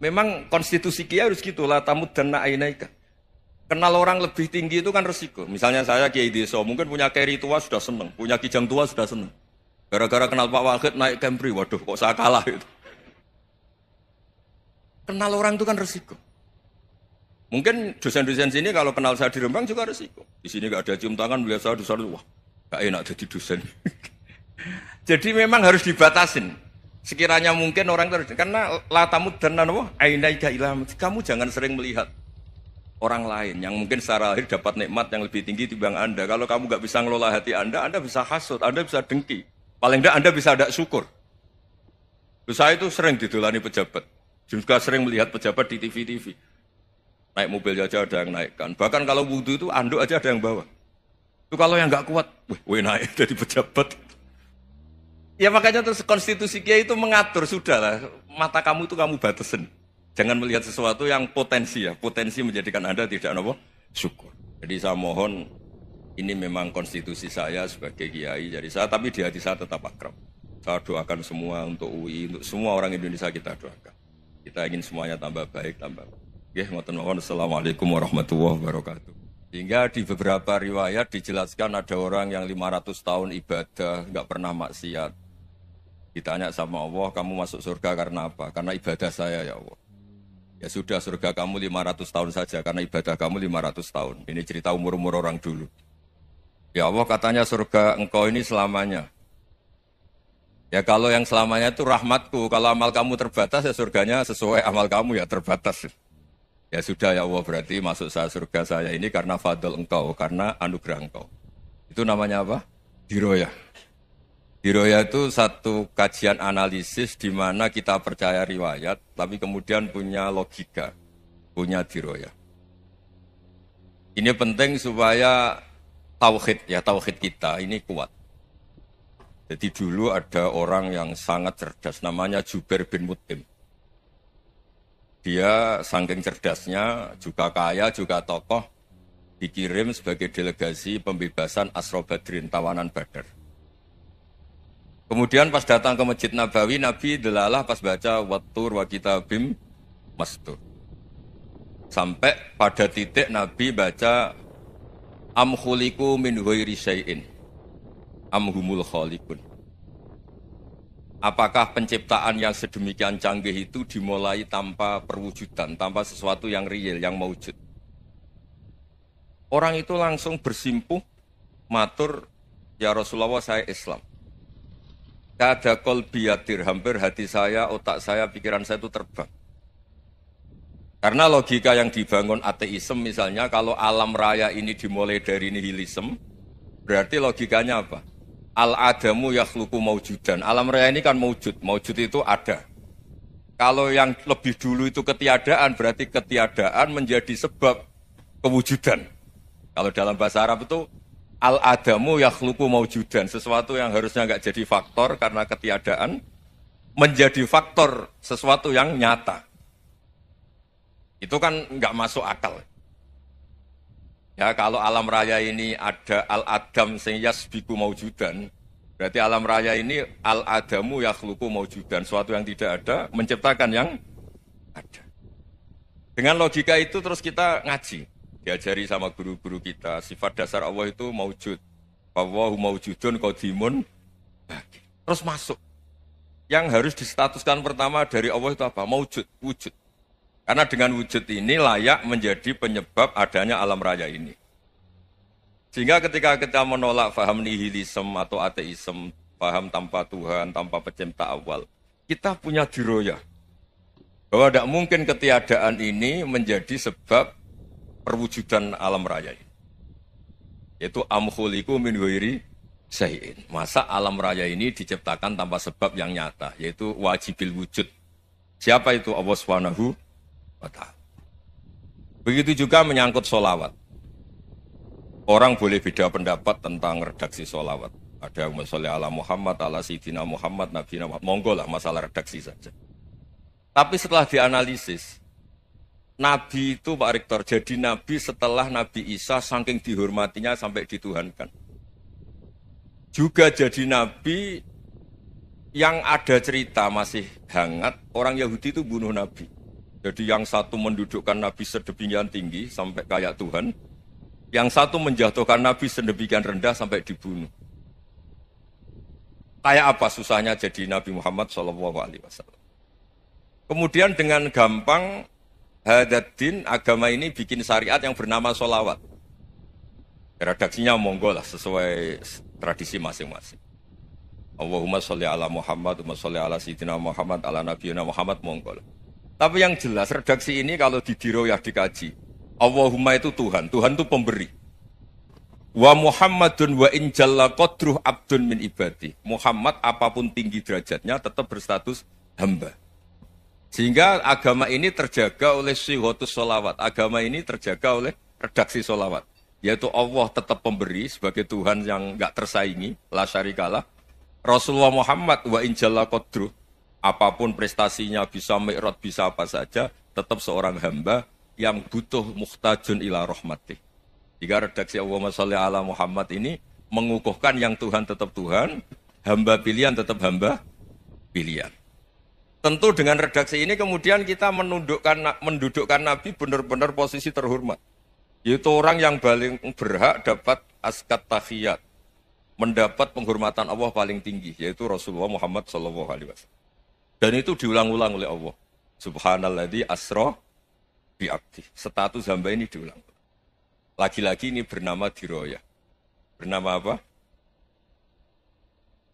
Memang konstitusi Kiai harus gitu lah, tamuddanna ainaika. Kenal orang lebih tinggi itu kan resiko. Misalnya saya Kiai Deso, mungkin punya keri tua sudah seneng, punya kijang tua sudah seneng. Gara-gara kenal Pak Wahid naik Camry, waduh kok saya kalah itu. Kenal orang itu kan resiko. Mungkin dosen-dosen sini kalau kenal saya di Rembang juga resiko. Di sini gak ada cium tangan, melihat saya dosen, wah gak enak jadi dosen. Jadi memang harus dibatasin. Sekiranya mungkin orang terus, karena la tamuddanna ainaika ila, kamu jangan sering melihat orang lain yang mungkin secara lahir dapat nikmat yang lebih tinggi timbang Anda. Kalau kamu gak bisa ngelola hati Anda bisa hasut, Anda bisa dengki. Paling tidak Anda bisa ada syukur. Saya itu sering didolani pejabat. Juga sering melihat pejabat di TV-TV. Naik mobil aja ada yang naikkan. Bahkan kalau wudhu itu anduk aja ada yang bawa. Itu kalau yang gak kuat, weh naik jadi pejabat. Ya makanya terus konstitusi Kiai itu mengatur, sudahlah, mata kamu itu kamu batasin. Jangan melihat sesuatu yang potensi ya, potensi menjadikan Anda tidak apa syukur. Jadi saya mohon, ini memang konstitusi saya sebagai Kiai, jadi saya, tapi di hati saya tetap akrab. Saya doakan semua untuk UI, untuk semua orang Indonesia kita doakan. Kita ingin semuanya tambah baik, tambah baik. Ya, Assalamualaikum warahmatullahi wabarakatuh. Hingga di beberapa riwayat dijelaskan ada orang yang 500 tahun ibadah, nggak pernah maksiat. Ditanya sama Allah, kamu masuk surga karena apa? Karena ibadah saya ya Allah. Ya sudah, surga kamu 500 tahun saja, karena ibadah kamu 500 tahun. Ini cerita umur-umur orang dulu. Ya Allah katanya surga engkau ini selamanya. Ya kalau yang selamanya itu rahmatku, kalau amal kamu terbatas ya surganya sesuai amal kamu ya terbatas. Ya sudah ya Allah, berarti masuk saya surga saya ini karena fadl engkau, karena anugerah engkau. Itu namanya apa? Diroyah. Diroyah itu satu kajian analisis di mana kita percaya riwayat, tapi kemudian punya logika, punya diroyah. Ini penting supaya tauhid kita ini kuat. Jadi dulu ada orang yang sangat cerdas, namanya Jubair bin Mut'im. Dia saking cerdasnya, juga kaya, juga tokoh, dikirim sebagai delegasi pembebasan Asra Badrin, tawanan Badar. Kemudian pas datang ke Masjid Nabawi, Nabi delalah pas baca Wattur wa kitabim mastur. Sampai pada titik Nabi baca Am khuliqu min ghairi syai'in am humul khaliqun. Apakah penciptaan yang sedemikian canggih itu dimulai tanpa perwujudan, tanpa sesuatu yang real, yang maujud? Orang itu langsung bersimpuh, matur, ya Rasulullah saya Islam. Kada qalbi yatir, hampir hati saya, otak saya, pikiran saya itu terbang. Karena logika yang dibangun ateisme misalnya, kalau alam raya ini dimulai dari nihilisme, berarti logikanya apa? Al-adamu yakhluqu maujudan. Alam raya ini kan maujud, maujud itu ada. Kalau yang lebih dulu itu ketiadaan, berarti ketiadaan menjadi sebab kewujudan. Kalau dalam bahasa Arab itu al-adamu yakhluqu maujudan, sesuatu yang harusnya enggak jadi faktor karena ketiadaan menjadi faktor sesuatu yang nyata. Itu kan enggak masuk akal. Ya kalau alam raya ini ada al-adam sing yasbiqu maujudan, berarti alam raya ini al-adamu yakhluqu maujudan, sesuatu yang tidak ada menciptakan yang ada. Dengan logika itu terus kita ngaji. Diajari sama guru-guru kita, sifat dasar Allah itu maujud. Allahu maujudun qadimun. Terus masuk. Yang harus distatuskan pertama dari Allah itu apa? Maujud, wujud. Karena dengan wujud ini layak menjadi penyebab adanya alam raya ini. Sehingga ketika kita menolak faham nihilisme atau ateisme, faham tanpa Tuhan, tanpa pencipta awal, kita punya diroyah. Bahwa tidak mungkin ketiadaan ini menjadi sebab perwujudan alam raya ini. Yaitu am khuliqu min ghairi syai'in. Masa alam raya ini diciptakan tanpa sebab yang nyata, yaitu wajibil wujud. Siapa itu? Allah Subhanahu wa ta'ala. Begitu juga menyangkut sholawat. Orang boleh beda pendapat tentang redaksi sholawat. Ada yang sholli ala Muhammad, ala Sayyidina Muhammad, Nabi Muhammad. Monggo lah masalah redaksi saja. Tapi setelah dianalisis, Nabi itu Pak Rektor, jadi Nabi setelah Nabi Isa saking dihormatinya sampai dituhankan. Juga jadi Nabi yang ada cerita masih hangat, orang Yahudi itu bunuh Nabi. Jadi yang satu mendudukkan Nabi sedemikian tinggi sampai kayak Tuhan, yang satu menjatuhkan Nabi sedemikian rendah sampai dibunuh. Kayak apa susahnya jadi Nabi Muhammad SAW. Kemudian dengan gampang Hadaddin agama ini bikin syariat yang bernama sholawat. Redaksinya monggo lah sesuai tradisi masing-masing. Allahumma sholli ala Muhammad, Allahumma sholli ala Sayyidina Muhammad, ala Nabiyina Muhammad, monggo lah. Tapi yang jelas redaksi ini kalau di diroyah dikaji, Allahumma itu Tuhan, Tuhan itu pemberi. Wa Muhammadun wa in jalla qadruh abdun min ibadi. Muhammad apapun tinggi derajatnya tetap berstatus hamba. Sehingga agama ini terjaga oleh syihotus sholawat. Agama ini terjaga oleh redaksi sholawat. Yaitu Allah tetap pemberi sebagai Tuhan yang enggak tersaingi, la syarikalah. Rasulullah Muhammad wa in jalla qadruh. Apapun prestasinya, bisa mi'raj, bisa apa saja, tetap seorang hamba yang butuh muhtajun ila rahmatih. Jika redaksi Allahumma sholli ala Muhammad ini mengukuhkan yang Tuhan tetap Tuhan, hamba pilihan tetap hamba pilihan. Tentu dengan redaksi ini kemudian kita mendudukkan Nabi benar-benar posisi terhormat. Yaitu orang yang paling berhak dapat askat tahiyat, mendapat penghormatan Allah paling tinggi, yaitu Rasulullah Muhammad SAW. Dan itu diulang-ulang oleh Allah. Subhanalladzi asra bi'abdi. Status hamba ini diulang. Lagi-lagi ini bernama diroyah. Bernama apa?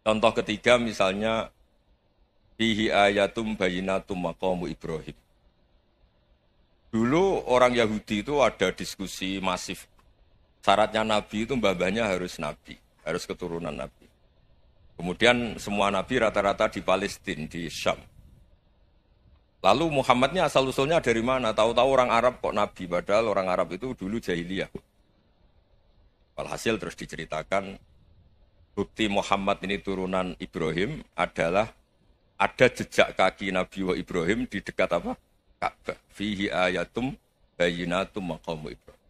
Contoh ketiga misalnya fihi ayatum bayinatum maqamu Ibrahim. Dulu orang Yahudi itu ada diskusi masif. Syaratnya Nabi itu mbah-mbahnya harus Nabi. Harus keturunan Nabi. Kemudian semua Nabi rata-rata di Palestina, di Syam. Lalu Muhammadnya asal-usulnya dari mana? Tahu-tahu orang Arab kok Nabi, padahal orang Arab itu dulu jahiliyah. Walhasil terus diceritakan, bukti Muhammad ini turunan Ibrahim adalah ada jejak kaki Nabi Ibrahim di dekat apa? Ka'bah. Fihi ayatum bayinatum maqamu Ibrahim.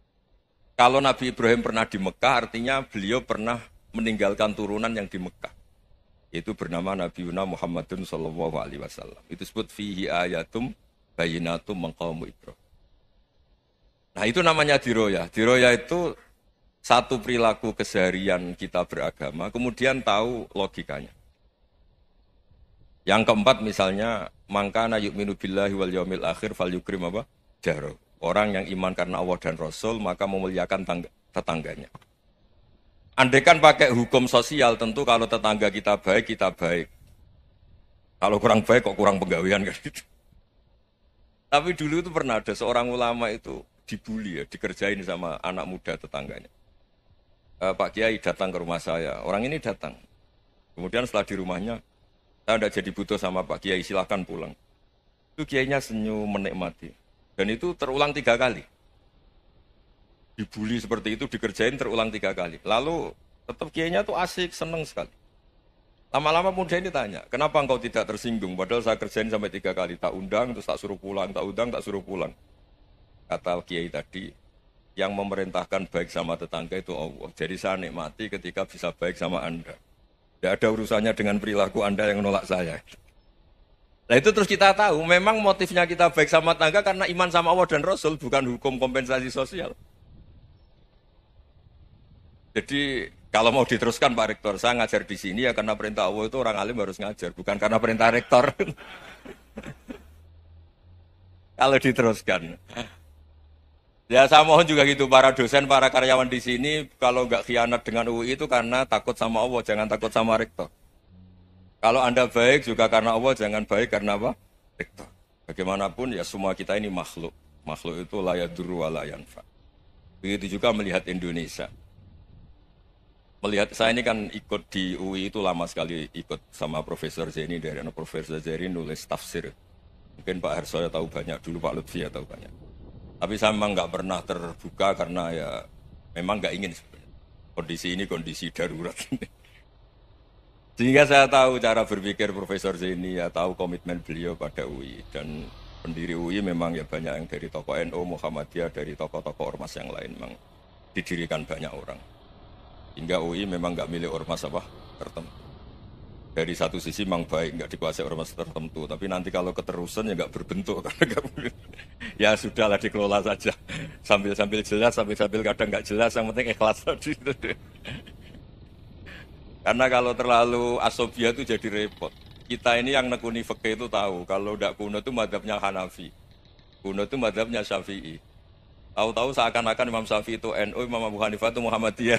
Kalau Nabi Ibrahim pernah di Mekah, artinya beliau pernah meninggalkan turunan yang di Mekah. Itu bernama Nabiuna Muhammadun sallallahu alaihi wasallam. Itu disebut fihi ayatum bayinatum maqamu Ibrahim. Nah, itu namanya diroyah. Diroyah itu satu perilaku keseharian kita beragama, kemudian tahu logikanya. Yang keempat misalnya, mangkana yu'minu billahi wal yaumil akhir falyukrim apa? Jaro. Orang yang iman karena Allah dan Rasul, maka memuliakan tetangganya. Andaikan pakai hukum sosial, tentu kalau tetangga kita baik, kita baik. Kalau kurang baik, kok kurang penggawean kan gitu. Tapi dulu itu pernah ada seorang ulama itu dibully ya, dikerjain sama anak muda tetangganya. Pak Kiai datang ke rumah saya, orang ini datang. Kemudian setelah di rumahnya, saya tidak jadi butuh sama Pak Kiai, silahkan pulang. Itu Kiainya senyum menikmati. Dan itu terulang 3 kali. Dibully seperti itu, dikerjain terulang 3 kali. Lalu tetap Kiainya tuh asik, seneng sekali. Lama-lama muda ini tanya, kenapa engkau tidak tersinggung? Padahal saya kerjain sampai 3 kali. Tak undang, terus tak suruh pulang, tak undang, tak suruh pulang. Kata Kiai tadi, yang memerintahkan baik sama tetangga itu Allah. Jadi saya nikmati ketika bisa baik sama Anda. Tidak ada urusannya dengan perilaku Anda yang menolak saya. Nah itu terus kita tahu, memang motifnya kita baik sama tetangga karena iman sama Allah dan Rasul, bukan hukum kompensasi sosial. Jadi kalau mau diteruskan Pak Rektor, saya ngajar di sini ya karena perintah Allah itu orang alim harus ngajar, bukan karena perintah Rektor. Kalau diteruskan. Ya saya mohon juga gitu, para dosen, para karyawan di sini, kalau nggak khianat dengan UI itu karena takut sama Allah, jangan takut sama Rektor. Kalau Anda baik juga karena Allah, jangan baik karena apa? Rektor. Bagaimanapun ya semua kita ini makhluk. Makhluk itu la yadurru wa la yanfa. Begitu juga melihat Indonesia. Melihat saya ini kan ikut di UI itu lama sekali ikut sama Profesor Zaini, dari anak Profesor Zaini nulis tafsir. Mungkin Pak Harsoyo tahu banyak, dulu Pak Lutfi ya tahu banyak. Tapi saya memang nggak pernah terbuka karena ya memang nggak ingin sebenarnya. Kondisi ini kondisi darurat. Sehingga saya tahu cara berpikir Profesor Zaini, ya tahu komitmen beliau pada UI. Dan pendiri UI memang ya banyak yang dari tokoh NU, Muhammadiyah, dari tokoh-tokoh ormas yang lain memang didirikan banyak orang. Hingga UI memang nggak milik ormas apa tertentu. Dari satu sisi memang baik, nggak dikuasai ormas tertentu. Tapi nanti kalau keterusan ya nggak berbentuk. Karena nggak Ya sudahlah dikelola saja. Sambil-sambil jelas, sambil-sambil kadang nggak jelas, yang penting ikhlas tadi. Karena kalau terlalu asobia itu jadi repot. Kita ini yang nekuni fikih itu tahu, kalau tidak kuno itu madhabnya Hanafi. Kuno itu madhabnya Syafi'i. Tahu-tahu seakan-akan Imam Syafi'i itu NU, Imam Abu Hanifah itu Muhammadiyah.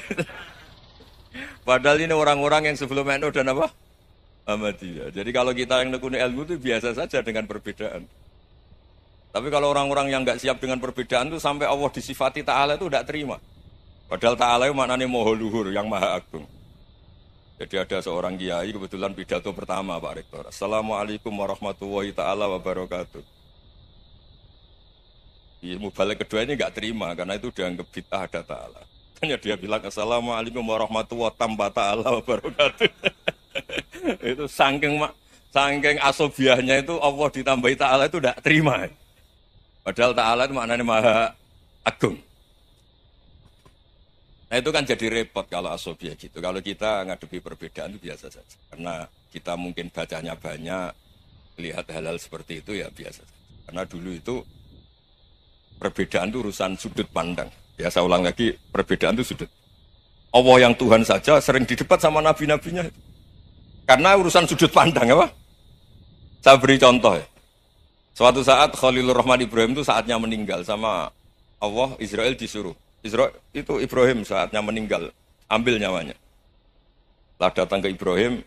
Padahal ini orang-orang yang sebelum NU dan apa? Muhammadiyah. Jadi kalau kita yang nekuni ilmu itu biasa saja dengan perbedaan. Tapi kalau orang-orang yang nggak siap dengan perbedaan itu sampai Allah disifati Ta'ala itu tidak terima. Padahal Ta'ala itu maknanya Maha Luhur, yang Maha Agung. Jadi ada seorang kiai kebetulan pidato pertama Pak Rektor. Assalamualaikum warahmatullahi ta'ala wabarakatuh. Mubalek kedua ini nggak terima karena itu dianggap bid'ah ada Ta'ala. Hanya dia bilang Assalamualaikum warahmatullahi ta'ala wabarakatuh. Itu saking asobiahnya itu Allah ditambahi Ta'ala itu tidak terima. Padahal Ta'ala itu maknanya Maha Agung. Nah itu kan jadi repot kalau asobia gitu. Kalau kita ngadepi perbedaan itu biasa saja. Karena kita mungkin bacanya banyak, lihat hal-hal seperti itu ya biasa saja. Karena dulu itu perbedaan itu urusan sudut pandang. Ya saya ulang lagi, perbedaan itu sudut. Allah yang Tuhan saja sering didebat sama nabi-nabinya. Karena urusan sudut pandang apa? Saya beri contoh ya. Suatu saat Khalilur Rahman Ibrahim itu saatnya meninggal sama Allah, Israel disuruh. Israel itu Ibrahim saatnya meninggal, ambil nyawanya. Setelah datang ke Ibrahim,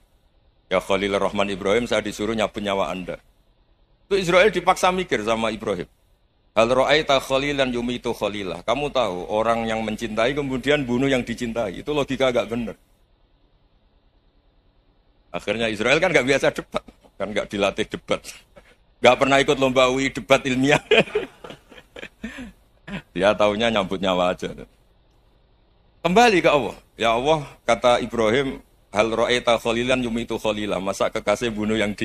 ya Khalilur Rahman Ibrahim, saya disuruh nyabut nyawa Anda. Itu Israel dipaksa mikir sama Ibrahim. Hal ra'aita khalilan yumitu khalilah. Kamu tahu orang yang mencintai kemudian bunuh yang dicintai. Itu logika agak benar. Akhirnya Israel kan nggak biasa debat, kan nggak dilatih debat, nggak pernah ikut lomba UI debat ilmiah. Dia taunya nyambut nyawa aja. Kembali ke Allah. Ya Allah, kata Ibrahim, hal ra'aita khalilan yumitu khalilah. Masa kekasih bunuh yang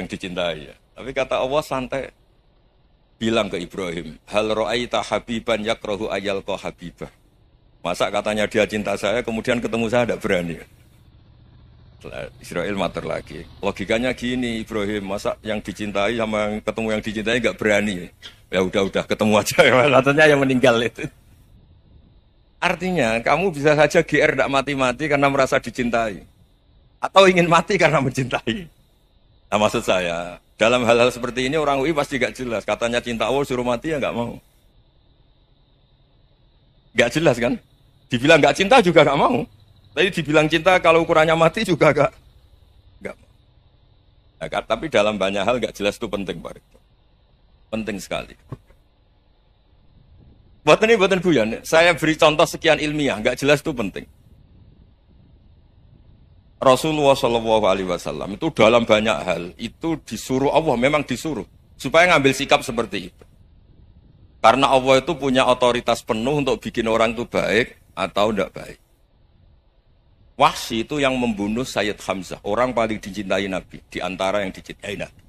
dicintai ya. Tapi kata Allah santai. Bilang ke Ibrahim, hal ra'aita habiban yakrahu ayalqa habibah. Masa katanya dia cinta saya, kemudian ketemu saya tidak berani. Israel mater lagi. Logikanya gini Ibrahim, masa yang dicintai sama yang ketemu yang dicintai nggak berani. Ya udah ketemu aja. Katanya yang meninggal itu. Artinya kamu bisa saja GR tidak mati-mati karena merasa dicintai. Atau ingin mati karena mencintai. Nah maksud saya, dalam hal-hal seperti ini orang UI pasti gak jelas. Katanya cinta Allah suruh mati ya gak mau. Gak jelas kan? Dibilang gak cinta juga gak mau. Tapi dibilang cinta kalau ukurannya mati juga gak mau. Nah, tapi dalam banyak hal gak jelas itu penting Pak. Penting sekali. Buatan guyon. Saya beri contoh sekian ilmiah, gak jelas itu penting. Rasulullah SAW itu dalam banyak hal itu disuruh Allah, memang disuruh supaya ngambil sikap seperti itu. Karena Allah itu punya otoritas penuh untuk bikin orang itu baik atau tidak baik. Wahsy itu yang membunuh Sayyid Hamzah, orang paling dicintai Nabi di antara yang dicintai Nabi.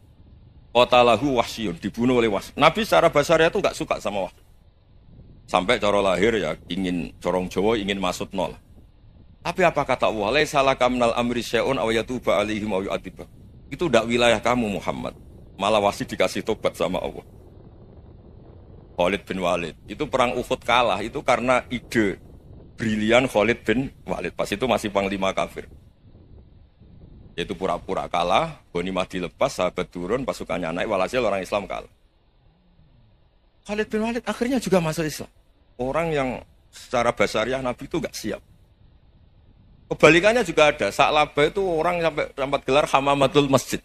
Qatalahu Wahsyun, dibunuh oleh Wahsy. Nabi secara basarnya itu nggak suka sama Wahsy. Sampai cara lahir ya ingin corong Jawa ingin masuk nol. Tapi apa kata Allah? Laisa laka minal amri syai'un aw yatuba alaihim aw yu'adzibah. Itu tidak wilayah kamu Muhammad. Malah Wahsy dikasih tobat sama Allah. Khalid bin Walid. Itu perang Uhud kalah itu karena ide brilian Khalid bin Walid. Pas itu masih panglima kafir. Yaitu pura-pura kalah, ghanimah dilepas, sahabat turun, pasukannya naik, walhasil orang Islam kalah. Khalid bin Walid akhirnya juga masuk Islam. Orang yang secara basariah Nabi itu gak siap. Kebalikannya juga ada. Sa'labah itu orang sampai gelar hamamatul masjid.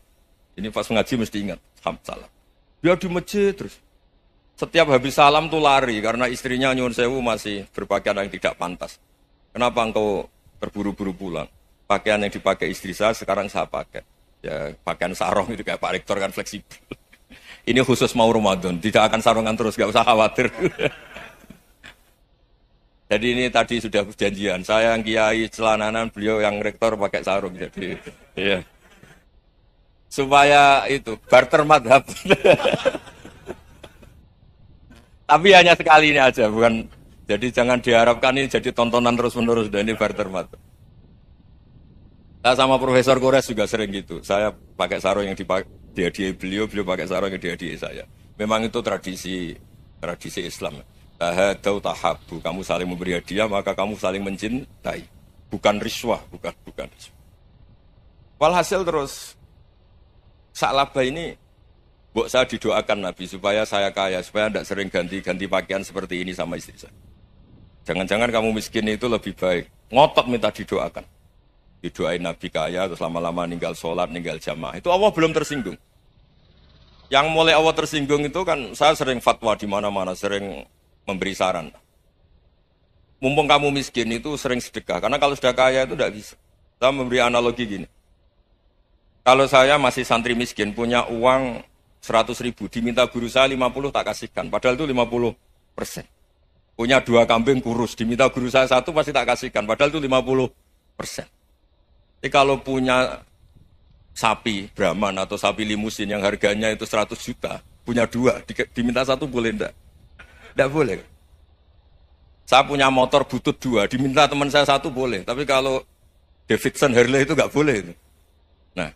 Ini pas ngaji mesti ingat. Salam. Dia di masjid terus. Setiap habis salam tuh lari. Karena istrinya nyuwun sewu masih berpakaian yang tidak pantas. Kenapa engkau terburu-buru pulang? Pakaian yang dipakai istri saya sekarang saya pakai. Ya pakaian sarung itu kayak Pak Rektor kan fleksibel. Ini khusus mau Ramadan. Tidak akan sarungan terus. Gak usah khawatir. Jadi ini tadi sudah perjanjian. Saya yang kiai celananan, beliau yang rektor pakai sarung. Jadi, iya. Supaya itu barter madhab. Tapi hanya sekali ini aja, bukan. Jadi jangan diharapkan ini jadi tontonan terus-menerus. Dan ini barter madhab. Saya sama Profesor Kores juga sering gitu. Saya pakai sarung yang Dihadiahi beliau pakai sarung yang dihadiahi saya. Memang itu tradisi Islam. Tahadau tahabu, kamu saling memberi hadiah maka kamu saling mencintai. Bukan riswah, bukan riswah. Walhasil terus Sa'labah ini saya didoakan Nabi supaya saya kaya, supaya tidak sering ganti pakaian seperti ini sama istri saya. Jangan-jangan kamu miskin itu lebih baik. Ngotot minta didoakan. Didoain Nabi kaya, terus lama-lama ninggal sholat, ninggal jamaah. Itu Allah belum tersinggung. Yang mulai Allah tersinggung itu kan saya sering fatwa di mana-mana, sering memberi saran. Mumpung kamu miskin itu sering sedekah, karena kalau sudah kaya itu tidak bisa. Saya memberi analogi gini. Kalau saya masih santri miskin, punya uang 100.000, diminta guru saya 50 tak kasihkan, padahal itu 50%. Punya 2 kambing kurus, diminta guru saya 1 pasti tak kasihkan, padahal itu 50%. Jadi kalau punya sapi Brahman atau sapi limusin yang harganya itu 100 juta, punya 2, diminta 1 boleh enggak? Enggak boleh. Saya punya motor butut 2, diminta teman saya 1 boleh, tapi kalau Davidson Harley itu enggak boleh. Nah,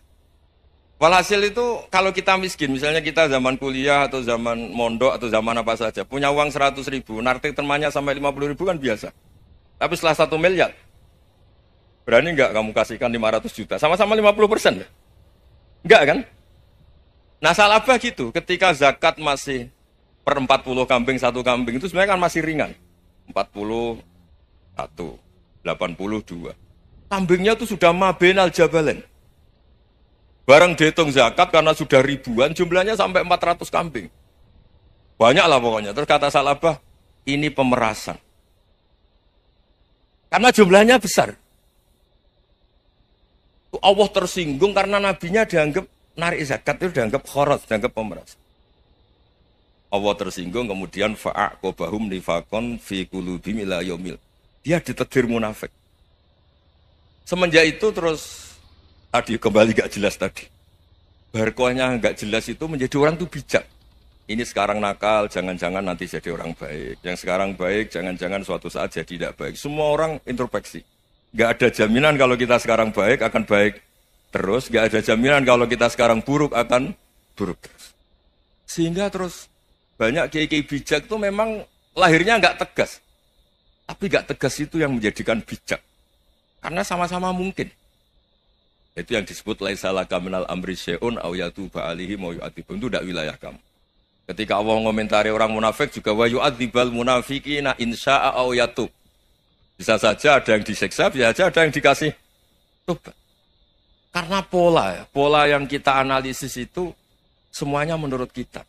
walhasil itu kalau kita miskin, misalnya kita zaman kuliah atau zaman mondok atau zaman apa saja, punya uang 100.000, narik temannya sampai 50.000 kan biasa. Tapi setelah 1 miliar, berani enggak kamu kasihkan 500 juta? Sama-sama 50%. Enggak kan? Nah Sa'labah gitu, ketika zakat masih per 40 kambing 1 kambing itu sebenarnya kan masih ringan. 41, 82. Kambingnya itu sudah mabenal jabalen. Barang dihitung zakat karena sudah ribuan, jumlahnya sampai 400 kambing. Banyak lah pokoknya. Terus kata Sa'labah, ini pemerasan. Karena jumlahnya besar. Allah tersinggung karena nabinya dianggap narik zakat itu dianggap khoros, dianggap pemerasan. Allah tersinggung kemudian fa'aqobahum nifakon fi qulubihim ila yaumil. Dia ditegur munafik. Semenjak itu terus tadi kembali gak jelas tadi. Barkohnya gak jelas itu menjadi orang tuh bijak. Ini sekarang nakal, jangan-jangan nanti jadi orang baik. Yang sekarang baik, jangan-jangan suatu saat jadi tidak baik. Semua orang introspeksi. Gak ada jaminan kalau kita sekarang baik akan baik terus. Gak ada jaminan kalau kita sekarang buruk akan buruk terus. Sehingga terus banyak kiai-kiai bijak itu memang lahirnya gak tegas. Tapi gak tegas itu yang menjadikan bijak. Karena sama-sama mungkin. Itu yang disebut laisa laka minal amri syai'un aw yatuba alaihim wa yu'adzibum. Itu tidak wilayah kamu. Ketika Allah mengomentari orang munafik juga wa yu'adzibal munafiqina insya'a aw yatub. Bisa saja ada yang disiksa, bisa saja ada yang dikasih tobat. Karena pola yang kita analisis itu semuanya menurut kita.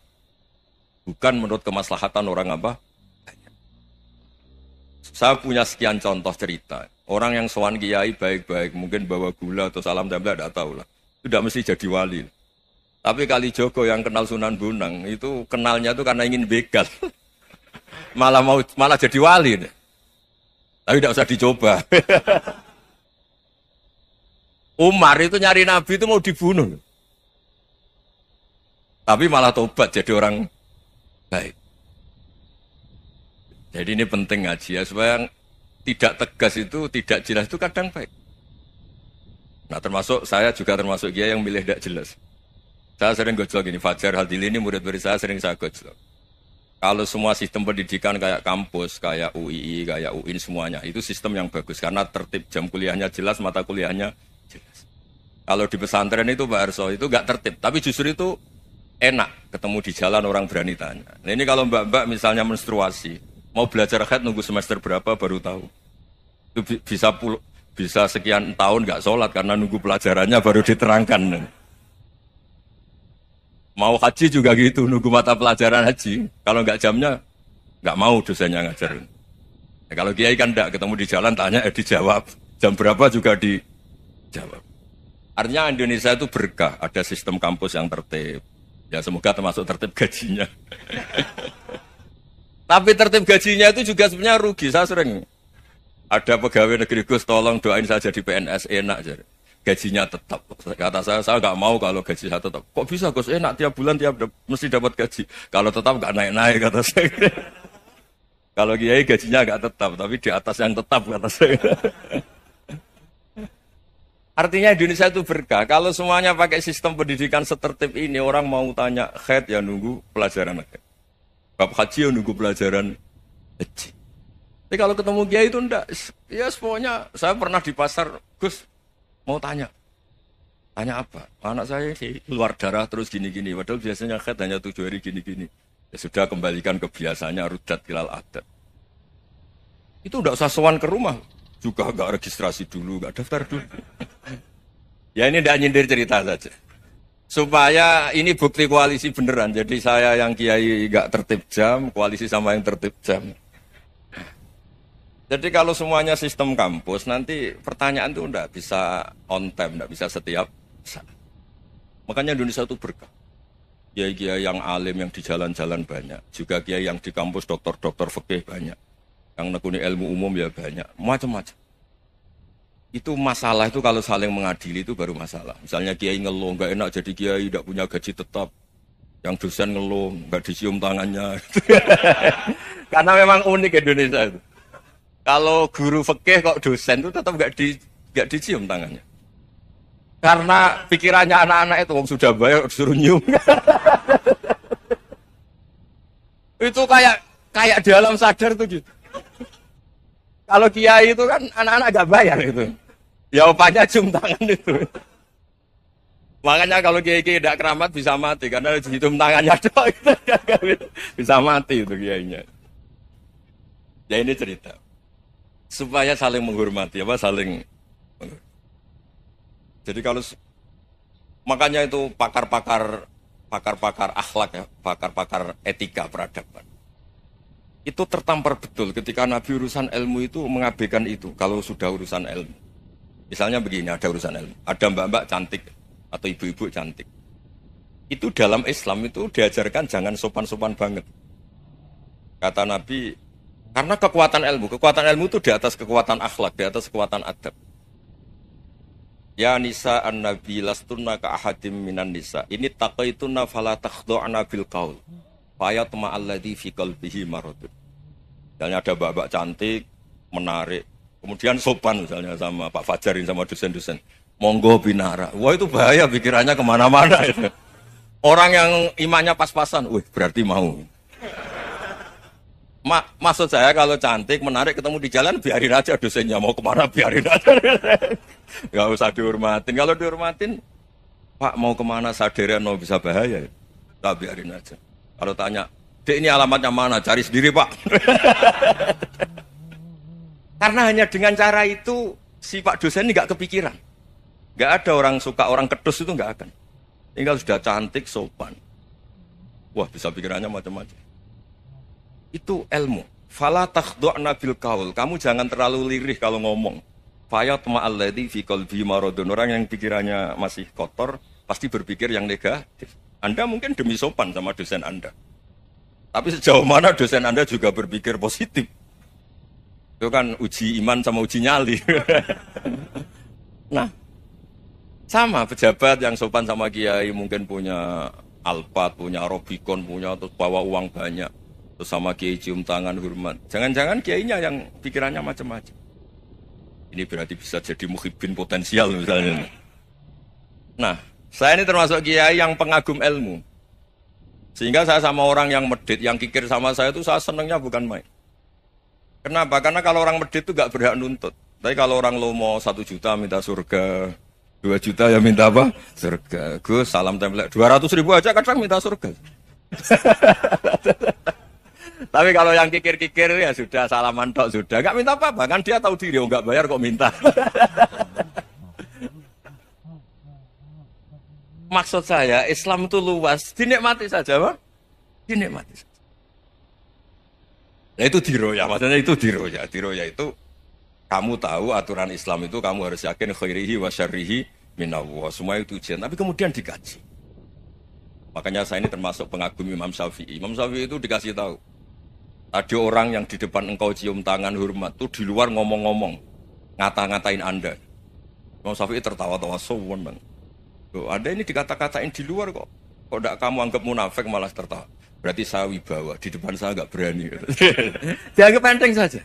Bukan menurut kemaslahatan orang apa? Saya punya sekian contoh cerita. Orang yang sowan kiai baik-baik, mungkin bawa gula atau salam tempel, tidak tahu lah. Sudah mesti jadi wali. Tapi Kalijogo yang kenal Sunan Bonang, itu kenalnya itu karena ingin begal. malah jadi wali. Tapi tidak usah dicoba. Umar itu nyari Nabi itu mau dibunuh. Tapi malah tobat jadi orang baik. Jadi ini penting ngaji ya, supaya tidak tegas itu, tidak jelas itu kadang baik. Nah termasuk saya juga termasuk dia yang milih tidak jelas. Saya sering gojlok ini, Fajar Hadili ini murid-murid saya sering saya gojlok. Kalau semua sistem pendidikan kayak kampus, kayak UII, kayak UIN semuanya, itu sistem yang bagus. Karena tertib jam kuliahnya jelas, mata kuliahnya jelas. Kalau di pesantren itu Pak Arso, itu nggak tertib. Tapi justru itu enak, ketemu di jalan orang berani tanya. Nah ini kalau mbak-mbak misalnya menstruasi, mau belajar haid nunggu semester berapa baru tahu. Itu bisa sekian tahun nggak sholat karena nunggu pelajarannya baru diterangkan. Mau haji juga gitu, nunggu mata pelajaran haji. Kalau nggak jamnya, nggak mau dosennya ngajarin. Nah, kalau kiai kan nggak ketemu di jalan, tanya dijawab. Jam berapa juga dijawab. Artinya Indonesia itu berkah, ada sistem kampus yang tertib. Ya semoga termasuk tertib gajinya. Tapi tertib gajinya itu juga sebenarnya rugi. Saya sering ada pegawai negeri Gus, tolong doain saya jadi PNS enak jadi. Gajinya tetap. Kata saya nggak mau kalau gaji saya tetap. Kok bisa Gus enak tiap bulan mesti dapat gaji. Kalau tetap nggak naik-naik kata saya. Kalau kiai gajinya nggak tetap, tapi di atas yang tetap kata saya. Artinya Indonesia itu berkah. Kalau semuanya pakai sistem pendidikan setertib ini, orang mau tanya haid ya nunggu pelajaran haid. Bab haji ya nunggu pelajaran haji. Tapi kalau ketemu kiai itu enggak. Ya semuanya, saya pernah di pasar, Gus, mau tanya. Tanya apa? Anak saya keluar darah terus gini-gini. Padahal biasanya haid hanya 7 hari gini-gini. Ya sudah kembalikan ke biasanya, rudat ilal adat. Itu enggak usah sowan ke rumah. Juga enggak registrasi dulu, enggak daftar dulu. Ya ini enggak nyindir cerita saja. Supaya ini bukti koalisi beneran. Jadi saya yang kiai enggak tertib jam, koalisi sama yang tertib jam. Jadi kalau semuanya sistem kampus, nanti pertanyaan itu enggak bisa on time, enggak bisa setiap saat. Makanya Indonesia itu berkah. Kiai-kiai yang alim yang di jalan-jalan banyak. Juga kiai yang di kampus dokter-dokter fikih banyak. Yang nekuni ilmu umum ya banyak, macam-macam. Itu masalah itu kalau saling mengadili itu baru masalah. Misalnya kiai ngeluh, nggak enak jadi kiai, tidak punya gaji tetap. Yang dosen ngeluh, nggak dicium tangannya. Karena memang unik Indonesia itu. Kalau guru fikih kok dosen itu tetap nggak dicium tangannya. Karena pikirannya anak-anak itu, wong sudah bayar disuruh nyium. Itu kayak di alam sadar tuh gitu. Kalau kiai itu kan anak-anak gak bayar itu. Ya opanya cium tangan itu. Makanya kalau kiai-kiai tidak keramat bisa mati. Karena cium tangannya doang itu bisa mati itu kiainya. Ya ini cerita. Supaya saling menghormati. Saling menghormati. Jadi kalau makanya itu pakar-pakar akhlak ya. Pakar-pakar etika peradaban. Itu tertampar betul ketika Nabi urusan ilmu itu mengabaikan itu kalau sudah urusan ilmu. Misalnya begini, ada urusan ilmu, ada mbak-mbak cantik atau ibu-ibu cantik. Itu dalam Islam itu diajarkan jangan sopan-sopan banget. Kata Nabi, karena kekuatan ilmu itu di atas kekuatan akhlak, di atas kekuatan adab. Ya nisa an-nabi lastunna ka ahadim minan nisa. Ini taqaitunna fala takhdu'na bil qaul. Fayat ma'alladhi fi qalbihi maradun. Misalnya ada mbak-mbak cantik, menarik, kemudian sopan misalnya sama Pak Fajarin sama dosen-dosen. Monggo binara. Wah itu bahaya pikirannya kemana-mana itu. Orang yang imannya pas-pasan, wih berarti mau. Maksud saya kalau cantik, menarik ketemu di jalan biarin aja dosennya mau kemana biarin aja. Gak usah dihormatin. Kalau dihormatin, Pak mau kemana sadarian mau bisa bahaya. Tak biarin aja. Kalau tanya, Dek ini alamatnya mana? Cari sendiri Pak. Karena hanya dengan cara itu, si Pak dosen ini gak kepikiran. Gak ada orang suka, orang kedus itu gak akan. Tinggal sudah cantik, sopan. Wah bisa pikirannya macam-macam. Itu ilmu. Fala takhdu'na bil qaul. Kamu jangan terlalu lirih kalau ngomong. Fayat ma'alladhi fi qalbi maradun. Orang yang pikirannya masih kotor, pasti berpikir yang negatif. Anda mungkin demi sopan sama dosen Anda. Tapi sejauh mana dosen Anda juga berpikir positif. Itu kan uji iman sama uji nyali. Nah, sama pejabat yang sopan sama kiai mungkin punya Alphard, punya Robicon, punya terus bawa uang banyak. Terus sama kiai cium tangan hormat. Jangan-jangan kiainya yang pikirannya macam-macam. Ini berarti bisa jadi muhibbin potensial misalnya. Nah, saya ini termasuk kiai yang pengagum ilmu. Sehingga saya sama orang yang medit, yang kikir sama saya itu saya senangnya bukan main. Kenapa? Karena kalau orang medit itu gak berhak nuntut. Tapi kalau orang lomo 1 juta minta surga, 2 juta ya minta apa? Surga. Gus, salam tempel. 200.000 aja kadang minta surga. Tapi kalau yang kikir-kikir ya sudah salaman tok sudah. Gak minta apa-apa, kan dia tahu diri, gak bayar kok minta. Maksud saya, Islam itu luas, dinikmati saja, Pak. Dinikmati saja. Nah itu diroya, maksudnya itu diroya. Diroya itu, kamu tahu aturan Islam itu, kamu harus yakin khairihi wa syarrihi minallah. Semua itu ujian, tapi kemudian dikaji. Makanya saya ini termasuk pengagum Imam Syafi'i. Imam Syafi'i itu dikasih tahu. Ada orang yang di depan engkau cium tangan hormat, itu di luar ngomong-ngomong. Ngata-ngatain Anda. Imam Syafi'i tertawa-tawa, sewenang. Loh, Anda ini dikata-katain di luar kok. Kok tidak kamu anggap munafik malah tertawa. Berarti saya wibawa, di depan saya nggak berani. Dianggap enteng saja.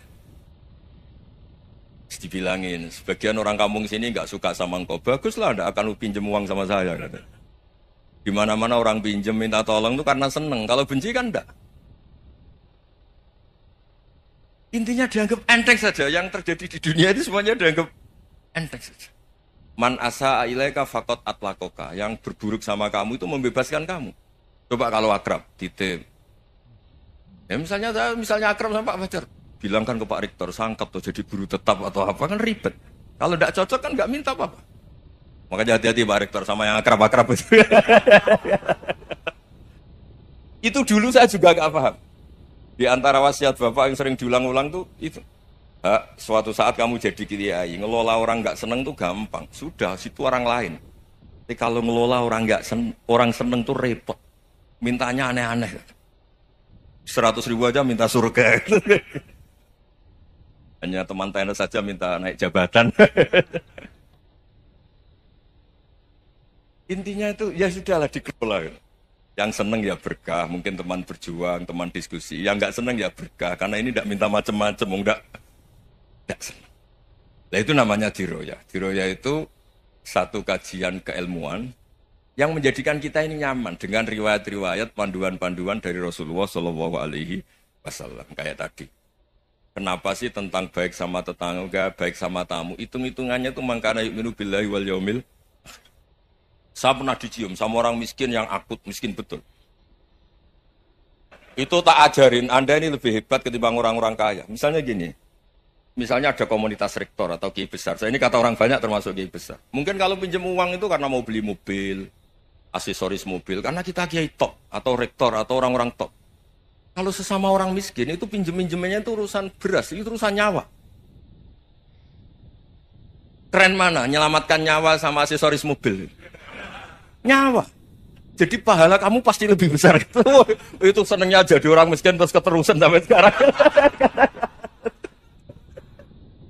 Terus dibilangin, sebagian orang kampung sini nggak suka sama engkau. Baguslah, nggak akan lu pinjem uang sama saya. Kata. Di mana-mana orang pinjem minta tolong itu karena seneng. Kalau benci kan enggak. Intinya dianggap enteng saja. Yang terjadi di dunia itu semuanya dianggap enteng saja. Man asa ilaika fakot atlakoka. Yang berburuk sama kamu itu membebaskan kamu. Coba kalau akrab, titip. Ya misalnya akrab sama Pak Fajar. Bilangkan ke Pak Rektor, sangkap tuh jadi guru tetap atau apa, kan ribet. Kalau tidak cocok kan nggak minta apa-apa. Makanya hati-hati Pak Rektor sama yang akrab-akrab itu. Itu dulu saya juga nggak paham. Di antara wasiat Bapak yang sering diulang-ulang tuh itu. Suatu saat kamu jadi kiai, ngelola orang nggak seneng tuh gampang. Sudah, situ orang lain. Tapi kalau ngelola orang orang seneng tuh repot. Mintanya aneh-aneh. 100.000 aja minta surga. Hanya teman tenis saja minta naik jabatan. Intinya itu ya sudahlah dikelola. Yang seneng ya berkah, mungkin teman berjuang, teman diskusi. Yang nggak seneng ya berkah, karena ini tidak minta macam-macam, enggak seneng. Nah itu namanya diroya. Diroya itu satu kajian keilmuan yang menjadikan kita ini nyaman dengan riwayat-riwayat, panduan-panduan dari Rasulullah Shallallahu Alaihi Wasallam kayak tadi. Kenapa sih tentang baik sama tetangga, baik sama tamu? Hitung-hitungannya itu mangkana yu'minu billahi wal yaumil. Saya pernah dicium sama orang miskin yang akut, miskin betul. Itu tak ajarin, Anda ini lebih hebat ketimbang orang-orang kaya. Misalnya gini, misalnya ada komunitas rektor atau kiai besar. Saya ini kata orang banyak termasuk kiai besar. Mungkin kalau pinjam uang itu karena mau beli mobil, aksesoris mobil, karena kita kiai top, atau rektor, atau orang-orang top. Kalau sesama orang miskin itu pinjem-pinjemannya itu urusan beras, itu urusan nyawa. Keren mana? Nyelamatkan nyawa sama aksesoris mobil. Nyawa. Jadi pahala kamu pasti lebih besar. Itu senengnya jadi orang miskin terus keterusan sampai sekarang.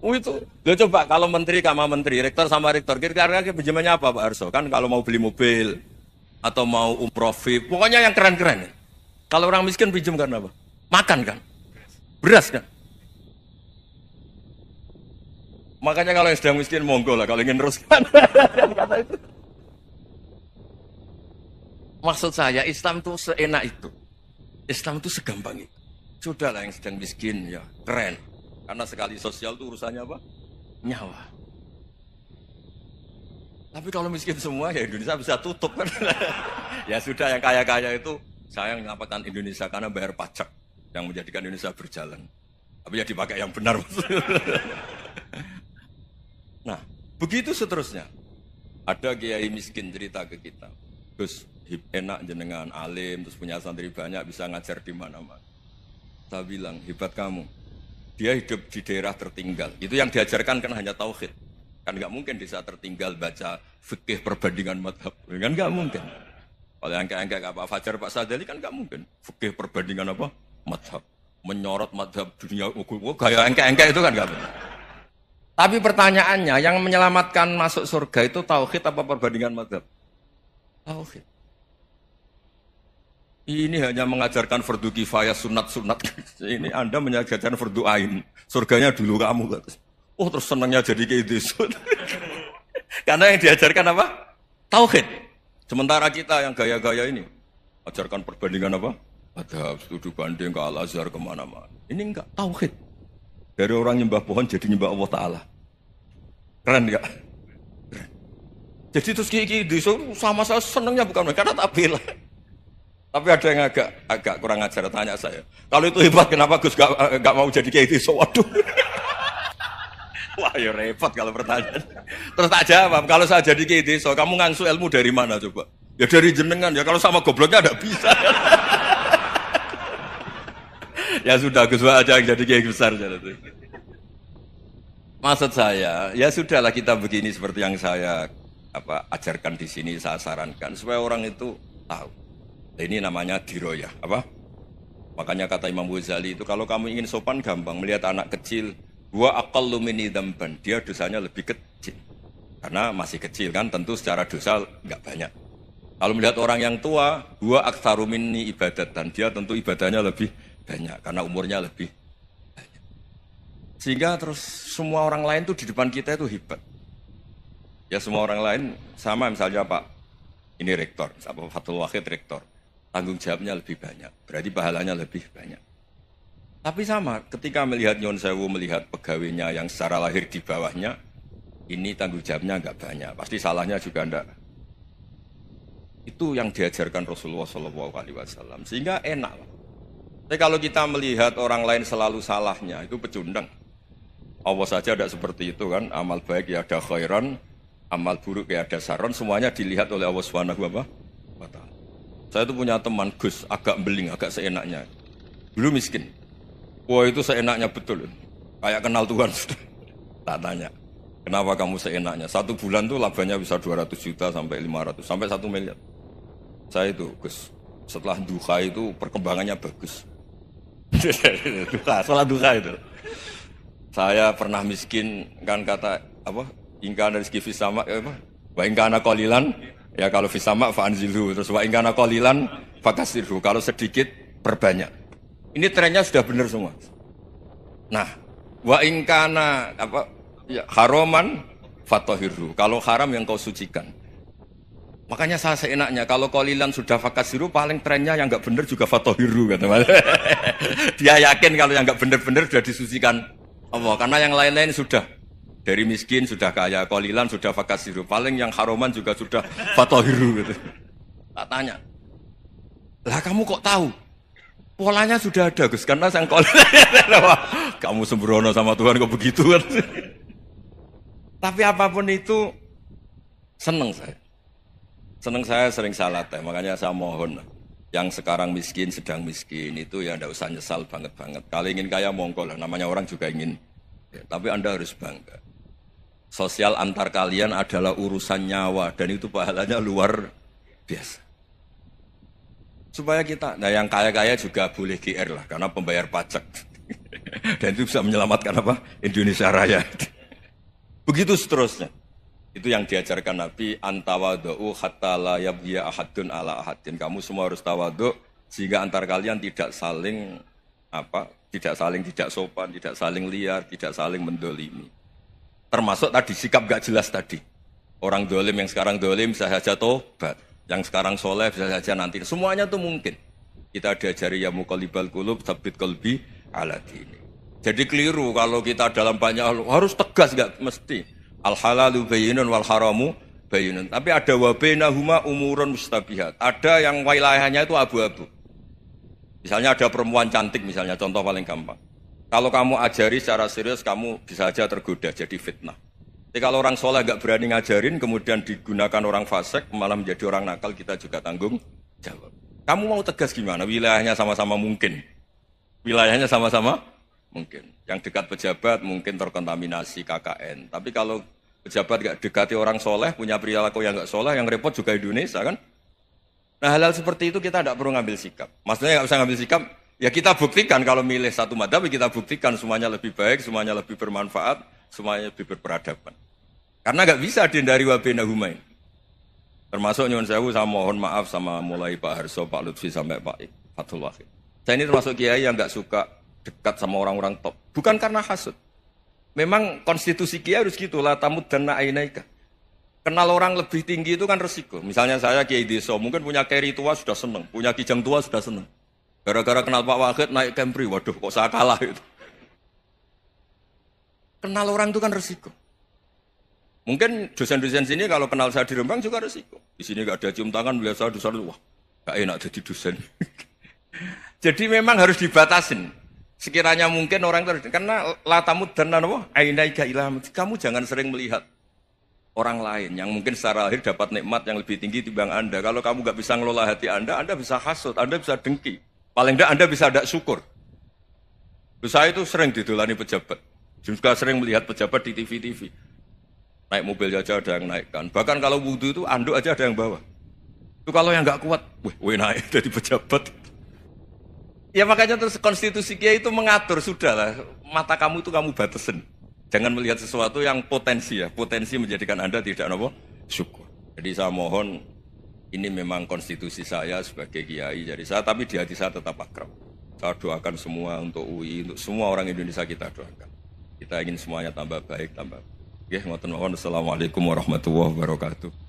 Itu. Loh coba kalau menteri sama menteri, rektor sama rektor, kira-kira pinjamannya apa Pak Arso? Kan kalau mau beli mobil atau mau umroh VIP, pokoknya yang keren-keren. Kalau orang miskin pinjam karena apa? Makan kan? Beras kan? Makanya kalau yang sedang miskin monggo lah kalau ingin teruskan. Kata itu. Maksud saya Islam itu seenak itu. Islam itu segampang itu. Sudahlah yang sedang miskin ya keren. Karena sekali sosial itu urusannya apa? Nyawa. Tapi kalau miskin semua ya Indonesia bisa tutup kan. Ya sudah yang kaya-kaya itu saya menyelamatkan Indonesia karena bayar pajak yang menjadikan Indonesia berjalan. Tapi ya dipakai yang benar. Nah, begitu seterusnya. Ada kiai miskin cerita ke kita. Gus, enak jenengan alim, terus punya santri banyak, bisa ngajar di mana-mana. Saya bilang, hebat kamu. Dia hidup di daerah tertinggal. Itu yang diajarkan kan hanya tauhid. Kan nggak mungkin di saat tertinggal baca fikih perbandingan madhab. Kan nggak mungkin. Kalau yang kayak Pak Fajar, Pak Sadali kan nggak mungkin. Fikih perbandingan apa? Madhab. Menyorot madhab dunia. Kayak engke-engke itu kan nggak benar. Tapi pertanyaannya, yang menyelamatkan masuk surga itu tauhid apa perbandingan madhab? Tauhid. Ini hanya mengajarkan fardu kifayah sunat-sunat. Ini Anda mengajarkan fardu ain. Surganya dulu kamu. Oh terus senangnya jadi kayak gitu. Karena yang diajarkan apa? Tauhid. Sementara kita yang gaya-gaya ini. Ajarkan perbandingan apa? Madhab, studi banding ke Al-Azhar kemana-mana. Ini enggak, tauhid. Dari orang nyembah pohon jadi nyembah Allah Ta'ala. Keren enggak? Keren. Jadi terus kayak sama saya senangnya bukan karena tak bela. Tapi ada yang agak kurang ajar tanya saya. Kalau itu hebat kenapa Gus gak mau jadi kayak itu? Waduh. Wah ya repot kalau pertanyaan. Terus tak jawab, kalau saya jadi kayak itu, kamu ngangsu ilmu dari mana coba? Ya dari jenengan, ya kalau sama gobloknya ada bisa. Ya sudah, Gus aja yang jadi kayak besar. Maksud saya, ya sudahlah kita begini seperti yang saya ajarkan di sini, saya sarankan supaya orang itu tahu. Ini namanya diroyah, apa? Makanya kata Imam Ghazali itu kalau kamu ingin sopan gampang melihat anak kecil, wa aqallu minni dzamban, dia dosanya lebih kecil. Karena masih kecil kan, tentu secara dosa enggak banyak. Kalau melihat orang yang tua, wa aktsaru minni ibadatan, dia tentu ibadahnya lebih banyak karena umurnya lebih banyak. Sehingga terus semua orang lain tuh di depan kita itu hebat. Ya semua orang lain sama misalnya Pak, ini rektor, Pak Fathul Wahid rektor. Tanggung jawabnya lebih banyak, berarti pahalanya lebih banyak. Tapi sama, ketika melihat Nyon Sewu, melihat pegawainya yang secara lahir di bawahnya, ini tanggung jawabnya enggak banyak, pasti salahnya juga enggak. Itu yang diajarkan Rasulullah SAW, sehingga enak. Tapi kalau kita melihat orang lain selalu salahnya, itu pecundang. Allah saja tidak seperti itu kan, amal baik ya ada khairan, amal buruk ya ada saron, semuanya dilihat oleh Allah Subhanahu wa Ta'ala. Saya itu punya teman Gus, agak beling, agak seenaknya. Dulu miskin. Wah itu seenaknya betul. Kayak kenal Tuhan sudah. Tak tanya, kenapa kamu seenaknya? 1 bulan tuh labanya bisa 200 juta sampai 500, sampai 1 miliar. Saya itu Gus, setelah duha itu perkembangannya bagus. Sholat duha itu. Saya pernah miskin, kan kata apa? Ingkana rizki fisama, apa? Wa ingkana qalilan, ya kalau fisama fa'anzilhu. Terus wa ingkana qalilan fakasirhu. Kalau sedikit perbanyak. Ini trennya sudah benar semua. Nah, wa ingkana apa? Ya, haroman fatahirhu. Kalau haram yang kau sucikan. Makanya saya seenaknya kalau qalilan sudah fakasiru, paling trennya yang enggak benar juga fatahiru kata Mas. Dia yakin kalau yang enggak benar-benar sudah disucikan Allah, karena yang lain-lain sudah dari miskin sudah kaya, qalilan sudah fakasiru, paling yang haroman juga sudah fatahiru gitu. Tak tanya. Lah kamu kok tahu? Polanya sudah ada Gus, karena sang qalilan. Kamu sembrono sama Tuhan kok begitu kan. Tapi apapun itu seneng saya. Seneng saya sering salah teh, makanya saya mohon yang sekarang miskin, sedang miskin itu ya tidak usah nyesal banget-banget. Kalau ingin kaya monggo lah, namanya orang juga ingin. Ya, tapi Anda harus bangga. Sosial antar kalian adalah urusan nyawa dan itu pahalanya luar biasa. Supaya kita, nah yang kaya-kaya juga boleh GR lah, karena pembayar pajak. Dan itu bisa menyelamatkan apa? Indonesia Raya. Begitu seterusnya. Itu yang diajarkan Nabi, antawadu'u hatta la yabghiya ahadun ala ahadin. Kamu semua harus tawadhu sehingga antar kalian tidak saling tidak sopan, tidak saling liar, tidak saling mendolimi. Termasuk tadi sikap gak jelas tadi. Orang dolim yang sekarang dolim bisa saja tobat, yang sekarang soleh bisa saja nanti. Semuanya itu mungkin. Kita diajari ya muqallibal qulub tsabbit qalbi ala dini. Jadi keliru kalau kita dalam banyak hal harus tegas, gak mesti. Al-halalu bayyinun wal haramu bayyinun. Tapi ada wa bainahuma umurun mustabihat. Ada yang wilayahnya itu abu-abu. Misalnya ada perempuan cantik misalnya, contoh paling gampang. Kalau kamu ajari secara serius, kamu bisa saja tergoda jadi fitnah. Tapi kalau orang soleh gak berani ngajarin, kemudian digunakan orang fasik, malah menjadi orang nakal, kita juga tanggung jawab. Kamu mau tegas gimana? Wilayahnya sama-sama mungkin. Wilayahnya sama-sama mungkin. Yang dekat pejabat mungkin terkontaminasi KKN. Tapi kalau pejabat gak dekati orang soleh, punya perilaku yang gak soleh, yang repot juga Indonesia kan. Nah hal-hal seperti itu kita tidak perlu ngambil sikap. Maksudnya gak usah ngambil sikap, ya kita buktikan kalau milih satu madhab, kita buktikan semuanya lebih baik, semuanya lebih bermanfaat, semuanya lebih berperadaban. Karena gak bisa dihindari wabena humain. Termasuk nyuwun sewu, saya mohon maaf sama mulai Pak Harso, Pak Lutfi sampai Pak Fathul Wahid. Saya ini termasuk kiai yang gak suka dekat sama orang-orang top. Bukan karena hasud. Memang konstitusi kiai harus gitu, la tamuddanna ainaika. Kenal orang lebih tinggi itu kan resiko. Misalnya saya kiai desa, mungkin punya keri tua sudah seneng, punya kijang tua sudah seneng. Gara-gara kenal Pak Wahid naik Kempri, waduh kok saya kalah itu. Kenal orang itu kan resiko. Mungkin dosen-dosen sini kalau kenal saya di Rembang juga resiko. Di sini gak ada cium tangan, melihat saya dosen, wah gak enak jadi dosen. Jadi memang harus dibatasin. Sekiranya mungkin orang itu, karena latamud dan nanawa ainaika ilham, kamu jangan sering melihat orang lain yang mungkin secara lahir dapat nikmat yang lebih tinggi timbang Anda. Kalau kamu nggak bisa ngelola hati Anda bisa hasut, Anda bisa dengki. Paling tidak Anda bisa tidak syukur. Saya itu sering didolani pejabat, juga sering melihat pejabat di TV. Naik mobil aja ada yang naikkan. Bahkan kalau wudhu itu anduk aja ada yang bawa. Itu kalau yang nggak kuat, wih naik dari pejabat. Ya makanya terus konstitusi kiai itu mengatur, sudahlah mata kamu itu kamu batasin. Jangan melihat sesuatu yang potensi menjadikan Anda tidak syukur. Jadi saya mohon, ini memang konstitusi saya sebagai kiai dari saya, tapi di hati saya tetap akrab. Saya doakan semua untuk UI, untuk semua orang Indonesia kita doakan. Kita ingin semuanya tambah baik, tambah. Ya, ngoten mawon. Assalamualaikum warahmatullahi wabarakatuh.